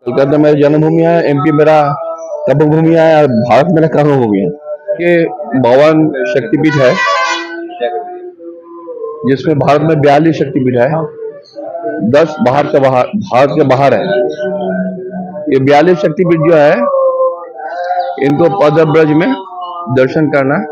कोलकाता मेरी जन्मभूमि है, एमपी मेरा कर्मभूमि है और भारत मेरा कर्मभूमि है। ये 52 शक्तिपीठ है, जिसमें भारत में 42 शक्तिपीठ है, 10 भारत के बाहर है। ये 42 शक्तिपीठ जो है, इनको पद ब्रज में दर्शन करना,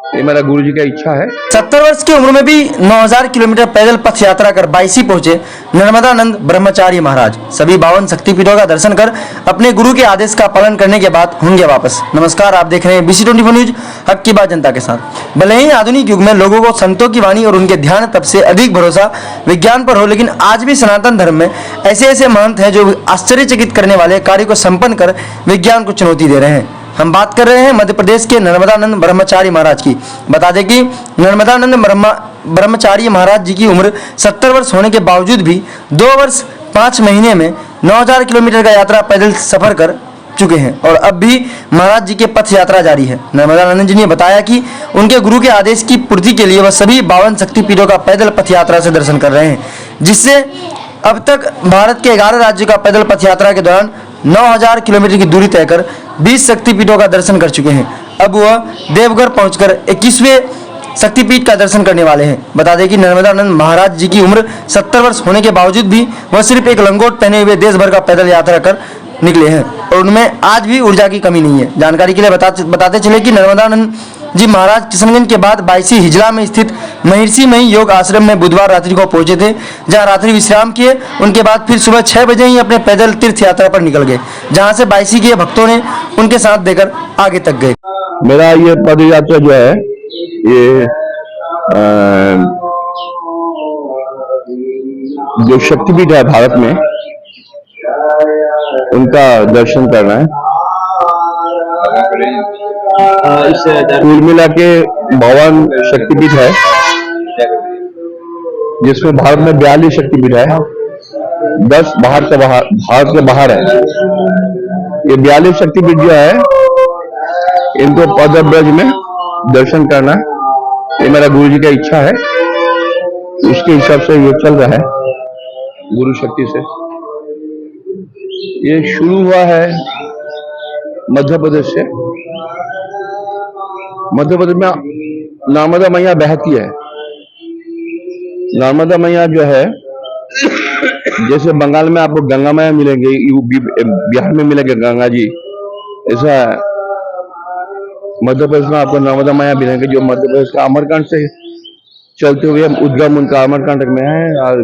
ये मेरा गुरु जी का इच्छा है। 70 वर्ष की उम्र में भी 9000 किलोमीटर पैदल पथ यात्रा कर बाइसी पहुंचे नर्मदानंद ब्रह्मचारी महाराज। सभी 52 शक्तिपीठों का दर्शन कर अपने गुरु के आदेश का पालन करने के बाद होंगे वापस। नमस्कार, आप देख रहे हैं BC24 न्यूज, हक की बात जनता के साथ। भले ही आधुनिक युग में लोगों को संतों की वाणी और उनके ध्यान तप से अधिक भरोसा विज्ञान पर हो, लेकिन आज भी सनातन धर्म में ऐसे महंत हैं जो आश्चर्यचकित करने वाले कार्य को संपन्न कर विज्ञान को चुनौती दे रहे हैं। हम बात कर रहे हैं मध्य प्रदेश के नर्मदानंद ब्रह्मचारी महाराज की। बता दें कि नर्मदानंद ब्रह्मचारी महाराज जी की उम्र 70 वर्ष होने के बावजूद भी 2 वर्ष 5 महीने में 9000 किलोमीटर का यात्रा पैदल सफर कर चुके हैं और अब भी महाराज जी के पथ यात्रा जारी है। नर्मदानंद जी ने बताया कि उनके गुरु के आदेश की पूर्ति के लिए वह सभी 52 शक्तिपीठों का पैदल पथ यात्रा से दर्शन कर रहे हैं, जिससे अब तक भारत के 11 राज्यों का पैदल पथ यात्रा के दौरान 9000 किलोमीटर की दूरी तय कर 20 शक्तिपीठों का दर्शन कर चुके हैं। अब वह देवघर पहुंचकर 21वें शक्तिपीठ का दर्शन करने वाले हैं। बता दें कि नर्मदानंद महाराज जी की उम्र 70 वर्ष होने के बावजूद भी वह सिर्फ एक लंगोट पहने हुए देश भर का पैदल यात्रा कर निकले हैं और उनमें आज भी ऊर्जा की कमी नहीं है। जानकारी के लिए बताते चले कि नर्मदानंद जी महाराज किशनगंज के बाद बाइसी हिजला में स्थित महर्षि मई योग आश्रम में बुधवार रात्रि को पहुंचे थे, जहां रात्रि विश्राम किए। उनके बाद फिर सुबह 6 बजे ही अपने पैदल तीर्थ यात्रा पर निकल गए, जहां से बाइसी के भक्तों ने उनके साथ देकर आगे तक गए। मेरा ये पद यात्रा जो है, ये जो शक्तिपीठ है भारत में, उनका दर्शन करना है। कुल मिला के 52 शक्तिपीठ है, जिसमें भारत में 42 शक्तिपीठ है, 10 भारत के बाहर है। ये 42 शक्तिपीठ जो है, इनको पद ब्रज में दर्शन करना, ये मेरा गुरु जी का इच्छा है। उसके हिसाब से ये चल रहा है गुरु शक्ति से। ये शुरू हुआ है मध्य प्रदेश से। मध्य प्रदेश में नर्मदा मैया बहती है। नर्मदा मैया जो है, जैसे बंगाल में आपको गंगा मैया मिलेंगे, बिहार में मिलेंगे गंगा जी, ऐसा मध्य प्रदेश में आपको नर्मदा मैया मिलेंगे, जो मध्य प्रदेश का अमरकांड से चलते हुए उद्गम उनका अमरकांटक में है और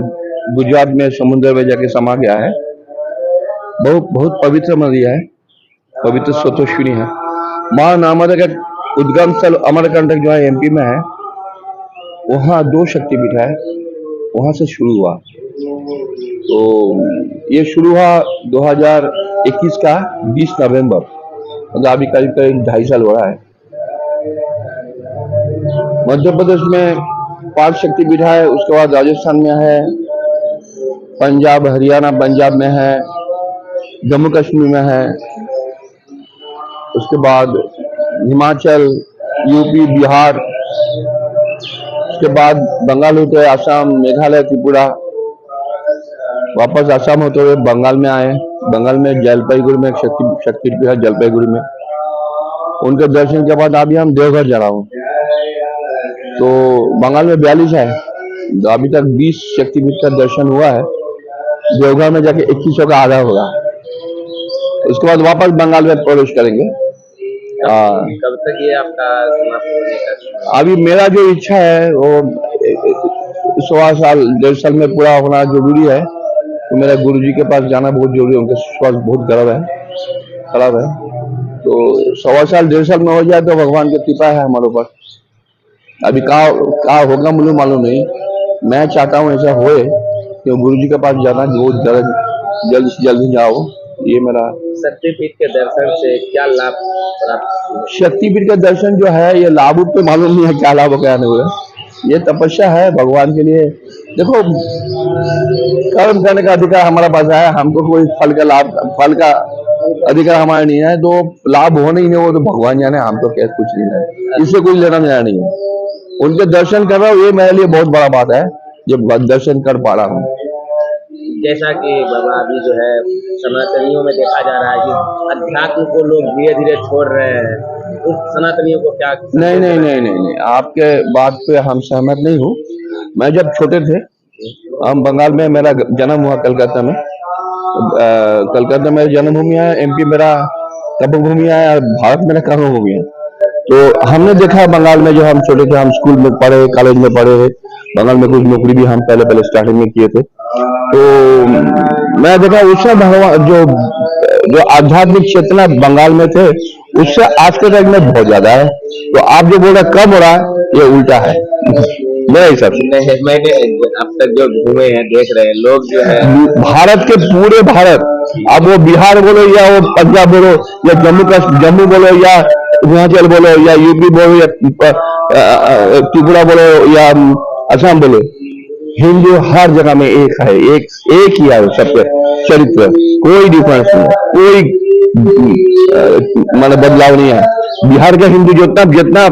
गुजरात में समुद्र में जाके समा गया है। बहुत पवित्र नदी है, पवित्र स्वतोषिनी है। मां नर्मदा का उद्गम स्थल अमरकंटक जो है MP में है, वहां 2 शक्तिपीठ है, वहां से शुरू हुआ। तो ये शुरू हुआ 2021 का 20 नवंबर, मतलब अभी करीब 2.5 साल हो रहा है। मध्य प्रदेश में 5 शक्तिपीठ है, उसके बाद राजस्थान में है, पंजाब हरियाणा पंजाब में है, जम्मू कश्मीर में है, उसके बाद हिमाचल, यूपी, बिहार, उसके बाद बंगाल होते हुए आसाम, मेघालय, त्रिपुरा, वापस आसाम होते हुए बंगाल में आए। बंगाल में जलपाईगुड़ी में एक शक्तिपीठ है, जलपाईगुड़ी में। उनके दर्शन के बाद अभी हम देवघर जा रहा हूँ। तो बंगाल में 42 है, तो अभी तक 20 शक्तिपीठ का दर्शन हुआ है। देवघर में जाके 2100 का आधा होगा। उसके बाद वापस बंगाल में प्रवेश करेंगे। कब तक ये आपका समाप्त होने का? अभी मेरा जो इच्छा है वो 1.25 साल 1.5 साल में पूरा होना जरूरी है। तो मेरा गुरु जी के पास जाना बहुत जरूरी है, उनके स्वास्थ्य बहुत खराब है। तो 1.25 साल 1.5 साल में हो जाए तो भगवान की कृपा है हमारे ऊपर। अभी कहा होगा मुझे मालूम नहीं। मैं चाहता हूँ ऐसा होए कि गुरु जी के पास जाना बहुत जल्द से जल्द जाओ। ये मेरा शक्तिपीठ के दर्शन से क्या लाभ प्राप्त? शक्तिपीठ का दर्शन जो है, ये लाभ तो मालूम नहीं है क्या लाभ क्या नहीं हुआ। ये तपस्या है भगवान के लिए। देखो, कर्म करने का अधिकार हमारा पास है, हमको कोई फल का अधिकार हमारा नहीं है। तो लाभ हो नहीं है वो तो भगवान जाने, हम तो क्या कुछ नहीं है, इससे कोई लेना देना नहीं है। उनके दर्शन कर रहा हूँ, ये मेरे लिए बहुत बड़ा बात है जब दर्शन कर पा रहा हूँ। जैसा कि बाबा अभी जो है सनातनियों में देखा जा रहा है कि अध्यात्म को लोग धीरे धीरे छोड़ रहे हैं, उस सनातनियों को क्या नहीं नहीं नहीं नहीं नहीं, आपके बात पे हम सहमत नहीं हूँ। मैं जब छोटे थे, हम बंगाल में, मेरा जन्म हुआ कलकत्ता में। कलकत्ता में जन्मभूमि है, एमपी मेरा कर्मभूमि है, और भारत मेरा कर्मभूमि है। तो हमने देखा बंगाल में, जो हम छोटे थे, हम स्कूल में पढ़े, कॉलेज में पढ़े, बंगाल में कुछ नौकरी भी हम पहले स्टार्टिंग में किए थे। तो मैं देखा उससे भगवान जो आध्यात्मिक चेतना बंगाल में थे, उससे आज के टाइम में बहुत ज्यादा है। तो आप जो बोल रहे कम हो रहा है, ये उल्टा है मेरे हिसाब से। नहीं, मैंने अब तक जो घूमे हैं, देख रहे हैं लोग जो है भारत के पूरे भारत, अब वो बिहार बोलो या वो पंजाब बोलो या जम्मू बोलो या हिमाचल बोलो या यूपी बोलो या त्रिपुरा बोलो या असम बोलो, हिंदू हर जगह में एक है, एक ही है सबके चरित्र, कोई डिफरेंस नहीं है, कोई मतलब बदलाव नहीं है। बिहार का हिंदू जितना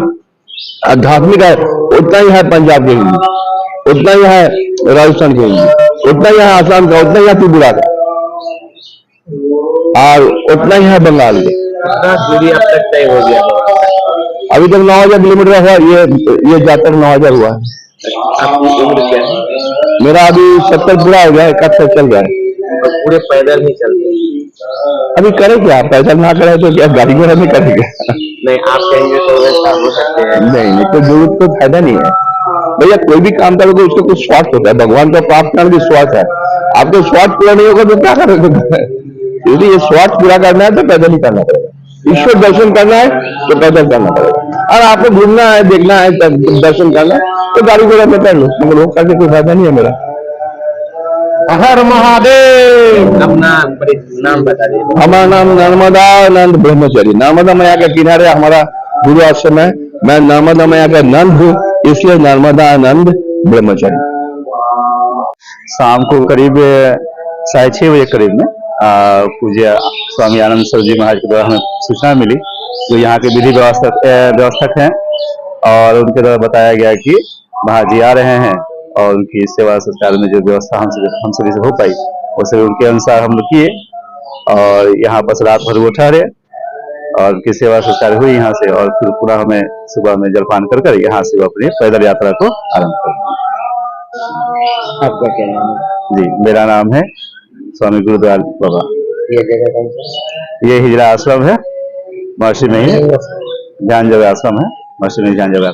आध्यात्मिक है, उतना ही है पंजाब के हिंदू, उतना ही है राजस्थान के हिंदू, उतना ही है आसाम का, उतना ही है त्रिपुरा का, और उतना ही है बंगाल के। कितना दूरी अब तक तय हो गया? अभी तक 9,000 किलोमीटर हुआ, ये जाकर 9,000 हुआ है। आपकी उम्र क्या है? मेरा अभी 70 पूरा हो गया, 71 चल रहा है। तो पूरे पैदल ही चलते? अभी करे क्या, पैसा ना करे तो क्या गाड़ी घोड़ा में करेंगे? नहीं, आप कहेंगे तो वैसा हो सकते हैं। नहीं, तो जरूरत तो फायदा नहीं है भैया। कोई भी काम करोगे उसको कुछ स्वार्थ होता है, भगवान को प्राप्त करने की स्वार्थ है। आपको स्वार्थ पूरा नहीं होगा तो क्या करोगे? यदि ये स्वार्थ पूरा करना है तो पैदल ही करना पड़ेगा। ईश्वर दर्शन करना है तो पैदल करना पड़ेगा, और आपको घूमना है, देखना है, दर्शन करना है तो गाड़ी घोड़ा में कर लो, मगर वो करके कोई फायदा नहीं है मेरा। हर महादेव। अपना नाम बता दीजिए। हमारा नाम नर्मदानंद ब्रह्मचारी, नर्मदा मैया के किनारे हमारा गुरु आश्रम है। मैं नर्मदा मैया का नंद हूँ, इसलिए नर्मदानंद ब्रह्मचारी। शाम को करीब 6:30 बजे करीब में पूज्य स्वामी आनंद सर जी महाराज के द्वारा हमें सूचना मिली, जो यहाँ के विधि व्यवस्थक हैं, और उनके द्वारा बताया गया कि महाराज जी आ रहे हैं, और उनकी सेवा सत्कार में जो व्यवस्था हम सभी से हो पाई, उसे उनके अनुसार हम लोग किए, और यहाँ पर रात भर वो ठहरे, और उनकी सेवा सत्कार हुई यहाँ से, और फिर पूरा हमें सुबह में जलपान कर यहाँ से वो अपनी पैदल यात्रा को आरंभ कर दिया। आपका क्या नाम है? जी, मेरा नाम है स्वामी गुरुद्वार बाबा। ये जगह कौन सा? ये हिजरा आश्रम है, महर्षि में ही ध्यान जगह आश्रम है, महर्षि में ध्यान जगह।